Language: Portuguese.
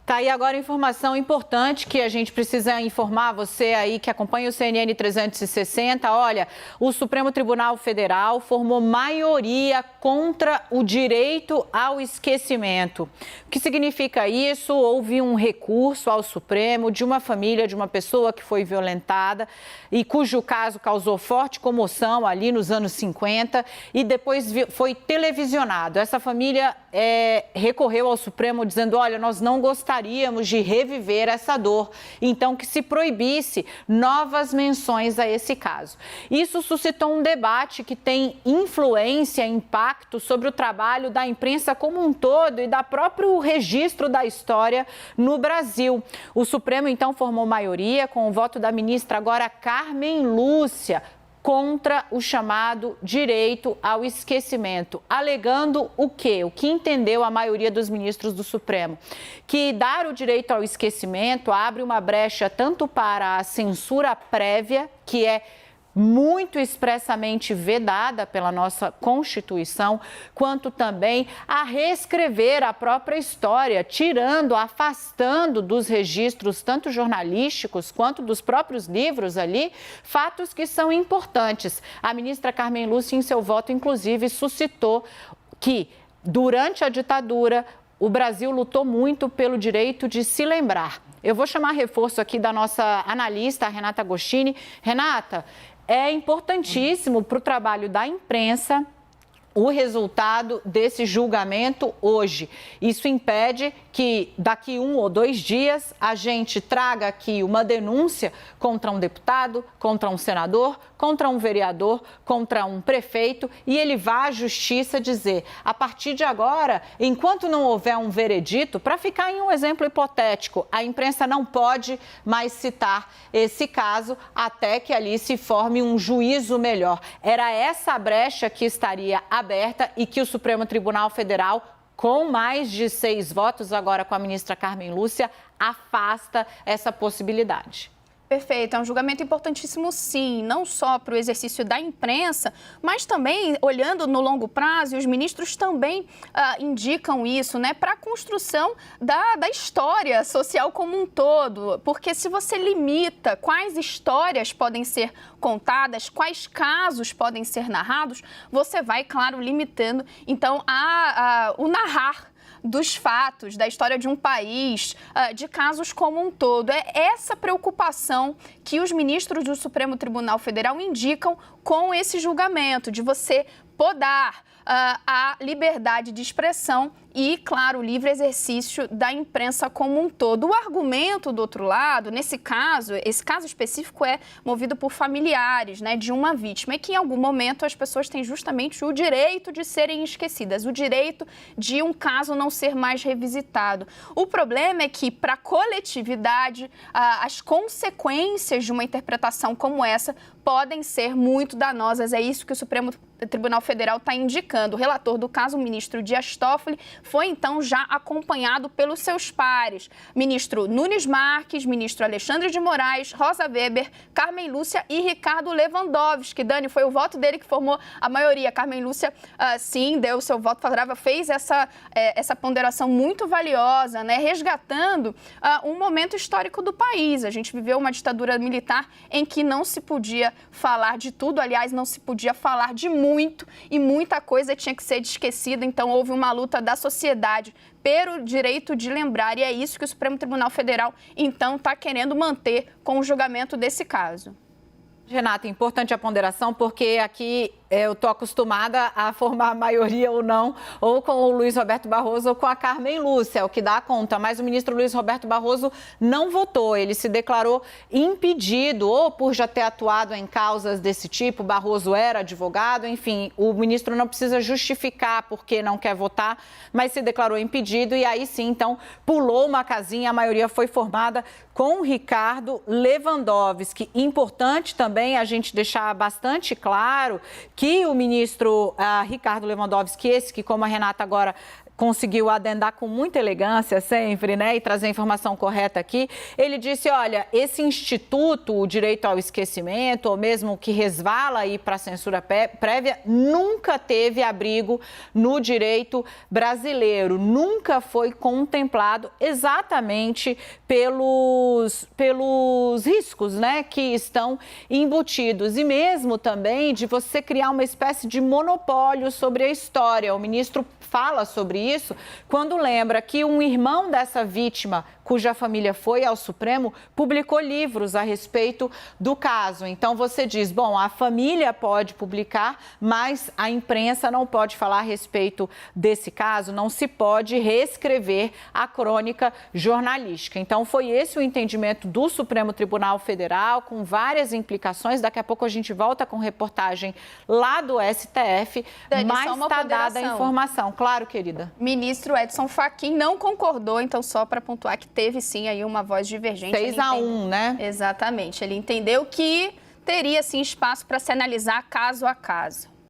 Tá aí agora informação importante que a gente precisa informar você aí que acompanha o CNN 360. Olha, o Supremo Tribunal Federal formou maioria contra o direito ao esquecimento. O que significa isso? Houve um recurso ao Supremo de uma família, de uma pessoa que foi violentada e cujo caso causou forte comoção ali nos anos 50 e depois foi televisionado. Essa família recorreu ao Supremo dizendo, olha, nós não gostaríamos de reviver essa dor, então que se proibisse novas menções a esse caso. Isso suscitou um debate que tem influência, impacto sobre o trabalho da imprensa como um todo e da próprio registro da história no Brasil. O Supremo, então, formou maioria com o voto da ministra agora Carmen Lúcia, contra o chamado direito ao esquecimento, alegando o quê? O que entendeu a maioria dos ministros do Supremo? Que dar o direito ao esquecimento abre uma brecha tanto para a censura prévia, que é muito expressamente vedada pela nossa Constituição, quanto também a reescrever a própria história, tirando, afastando dos registros, tanto jornalísticos quanto dos próprios livros ali, fatos que são importantes. A ministra Carmen Lúcia, em seu voto, inclusive, suscitou que, durante a ditadura, o Brasil lutou muito pelo direito de se lembrar. Eu vou chamar reforço aqui da nossa analista, Renata Agostini. Renata, é importantíssimo para o trabalho da imprensa o resultado desse julgamento hoje. Isso impede que daqui 1 ou 2 dias a gente traga aqui uma denúncia contra um deputado, contra um senador, contra um vereador, contra um prefeito e ele vá à justiça dizer, a partir de agora, enquanto não houver um veredito, para ficar em um exemplo hipotético, a imprensa não pode mais citar esse caso até que ali se forme um juízo melhor. Era essa a brecha que estaria aberta e que o Supremo Tribunal Federal, com mais de 6 votos, agora com a ministra Carmen Lúcia, afasta essa possibilidade. Perfeito, é um julgamento importantíssimo sim, não só para o exercício da imprensa, mas também olhando no longo prazo, e os ministros também indicam isso, né, para a construção da história social como um todo, porque se você limita quais histórias podem ser contadas, quais casos podem ser narrados, você vai, claro, limitando, então, o narrar dos fatos, da história de um país, de casos como um todo. É essa preocupação que os ministros do Supremo Tribunal Federal indicam com esse julgamento, de você podar a liberdade de expressão e, claro, o livre exercício da imprensa como um todo. O argumento do outro lado, nesse caso, esse caso específico é movido por familiares, né, de uma vítima, e que em algum momento as pessoas têm justamente o direito de serem esquecidas, o direito de um caso não ser mais revisitado. O problema é que, para a coletividade, as consequências de uma interpretação como essa podem ser muito danosas. É isso que o Supremo Tribunal Federal está indicando. O relator do caso, o ministro Dias Toffoli, foi então já acompanhado pelos seus pares. Ministro Nunes Marques, ministro Alexandre de Moraes, Rosa Weber, Carmen Lúcia e Ricardo Lewandowski. Dani, foi o voto dele que formou a maioria. Carmen Lúcia, sim, deu o seu voto favorável, fez essa ponderação muito valiosa, né, resgatando um momento histórico do país. A gente viveu uma ditadura militar em que não se podia falar de tudo, aliás, não se podia falar de muito e muita coisa tinha que ser esquecida, então houve uma luta da sociedade pelo direito de lembrar e é isso que o Supremo Tribunal Federal então está querendo manter com o julgamento desse caso. Renata, importante a ponderação, porque aqui eu estou acostumada a formar a maioria ou não, ou com o Luiz Roberto Barroso ou com a Carmen Lúcia, o que dá conta. Mas o ministro Luiz Roberto Barroso não votou, ele se declarou impedido, ou por já ter atuado em causas desse tipo, Barroso era advogado, enfim, o ministro não precisa justificar porque não quer votar, mas se declarou impedido e aí sim, então, pulou uma casinha, a maioria foi formada com o Ricardo Lewandowski. Importante também a gente deixar bastante claro que o ministro Ricardo Lewandowski, esse que, como a Renata agora conseguiu adendar com muita elegância sempre, né, e trazer a informação correta aqui. Ele disse, olha, esse instituto, o direito ao esquecimento, ou mesmo que resvala aí para a censura prévia, nunca teve abrigo no direito brasileiro, nunca foi contemplado exatamente pelos riscos, né, que estão embutidos, e mesmo também de você criar uma espécie de monopólio sobre a história. O ministro fala sobre isso quando lembra que um irmão dessa vítima, cuja família foi ao Supremo, publicou livros a respeito do caso. Então você diz, bom, a família pode publicar, mas a imprensa não pode falar a respeito desse caso, não se pode reescrever a crônica jornalística. Então foi esse o entendimento do Supremo Tribunal Federal, com várias implicações. Daqui a pouco a gente volta com reportagem lá do STF, Dani, mas está dada a informação. Claro, querida. Ministro Edson Fachin não concordou, então só para pontuar que teve sim aí uma voz divergente. 6-1, né? Exatamente. Ele entendeu que teria sim espaço para se analisar caso a caso.